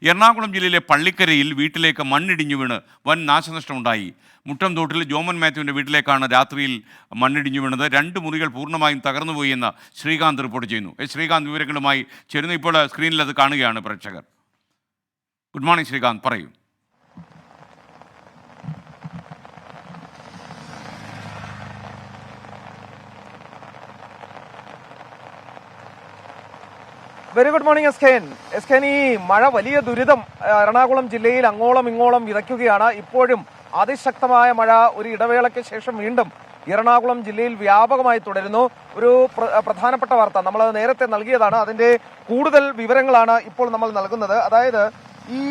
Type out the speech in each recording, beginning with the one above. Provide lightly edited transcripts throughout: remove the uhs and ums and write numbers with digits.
എറണാകുളം ജില്ലയിലെ പള്ളിക്കരയിൽ വീട്ടിലേക്ക് മണ്ണിടിഞ്ഞു വീണ് വൻ നാശനഷ്ടമുണ്ടായി. മുട്ടം തോട്ടിൽ ജോമൻ മാത്യുവിൻ്റെ വീട്ടിലേക്കാണ് രാത്രിയിൽ മണ്ണിടിഞ്ഞു വീണത്. 2 മുറികൾ പൂർണ്ണമായും തകർന്നുപോയി എന്ന് ശ്രീകാന്ത് റിപ്പോർട്ട് ചെയ്യുന്നു. ശ്രീകാന്ത് വിവരങ്ങളുമായി ചേരുന്നു. ഇപ്പോൾ സ്ക്രീനിൽ അത് കാണുകയാണ് പ്രേക്ഷകർ. ഗുഡ് മോർണിംഗ് ശ്രീകാന്ത്, പറയൂ. Very good morning S K. ഈ മഴ വലിയ ദുരിതം എറണാകുളം ജില്ലയിൽ അങ്ങോളം ഇങ്ങോളം വിതയ്ക്കുകയാണ്. ഇപ്പോഴും അതിശക്തമായ മഴ ഒരു ഇടവേളയ്ക്ക് ശേഷം വീണ്ടും എറണാകുളം ജില്ലയിൽ വ്യാപകമായി തുടരുന്നു. ഒരു പ്രധാനപ്പെട്ട വാർത്ത നമ്മൾ നേരത്തെ നൽകിയതാണ്. അതിന്റെ കൂടുതൽ വിവരങ്ങളാണ് ഇപ്പോൾ നമ്മൾ നൽകുന്നത്. അതായത് ഈ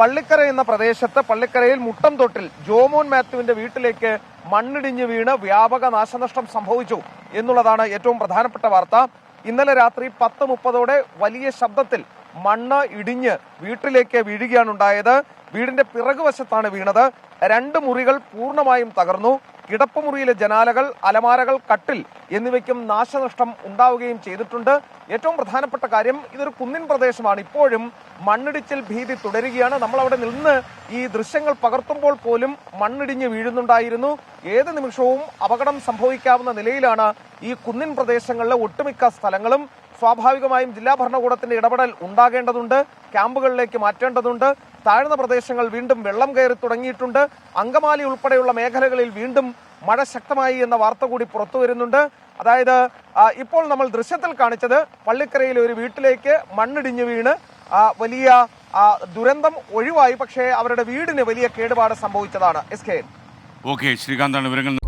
പള്ളിക്കര എന്ന പ്രദേശത്ത്, പള്ളിക്കരയിൽ മുട്ടം തൊട്ടിൽ ജോമോൻ മാത്യുവിന്റെ വീട്ടിലേക്ക് മണ്ണിടിഞ്ഞ് വീണ് വ്യാപക നാശനഷ്ടം സംഭവിച്ചു എന്നുള്ളതാണ് ഏറ്റവും പ്രധാനപ്പെട്ട വാർത്ത. ഇന്നലെ രാത്രി 10:30 വലിയ ശബ്ദത്തിൽ മണ്ണ് ഇടിഞ്ഞ് വീട്ടിലേക്ക് വീഴുകയാണ് ഉണ്ടായത്. വീടിന്റെ പിറകുവശത്താണ് വീണത്. 2 മുറികൾ പൂർണ്ണമായും തകർന്നു. കിടപ്പുമുറിയിലെ ജനാലകൾ, അലമാരകൾ, കട്ടിൽ എന്നിവയ്ക്കും നാശനഷ്ടം ഉണ്ടാവുകയും ചെയ്തിട്ടുണ്ട്. ഏറ്റവും പ്രധാനപ്പെട്ട കാര്യം, ഇതൊരു കുന്നിൻ പ്രദേശമാണ്. ഇപ്പോഴും മണ്ണിടിച്ചിൽ ഭീതി തുടരുകയാണ്. നമ്മളവിടെ നിന്ന് ഈ ദൃശ്യങ്ങൾ പകർത്തുമ്പോൾ പോലും മണ്ണിടിഞ്ഞ് വീഴുന്നുണ്ടായിരുന്നു. ഏത് നിമിഷവും അപകടം സംഭവിക്കാവുന്ന നിലയിലാണ് ഈ കുന്നിൻ പ്രദേശങ്ങളിലെ ഒട്ടുമിക്ക സ്ഥലങ്ങളും. സ്വാഭാവികമായും ജില്ലാ ഭരണകൂടത്തിന്റെ ഇടപെടൽ ഉണ്ടാകേണ്ടതുണ്ട്. ക്യാമ്പുകളിലേക്ക് മാറ്റേണ്ടതുണ്ട്. താഴ്ന്ന പ്രദേശങ്ങൾ വീണ്ടും വെള്ളം കയറി തുടങ്ങിയിട്ടുണ്ട്. അങ്കമാലി ഉൾപ്പെടെയുള്ള മേഖലകളിൽ വീണ്ടും മഴ ശക്തമായി എന്ന വാർത്ത കൂടി പുറത്തു വരുന്നുണ്ട്. അതായത് ഇപ്പോൾ നമ്മൾ ദൃശ്യത്തിൽ കാണിച്ചത് പള്ളിക്കരയിലെ ഒരു വീട്ടിലേക്ക് മണ്ണിടിഞ്ഞു വീണ് വലിയ ദുരന്തം ഒഴിവായി. പക്ഷേ അവരുടെ വീടിന് വലിയ കേടുപാട് സംഭവിച്ചതാണ്. S K. ഓക്കെ, ശ്രീകാന്താണ് വിവരങ്ങൾ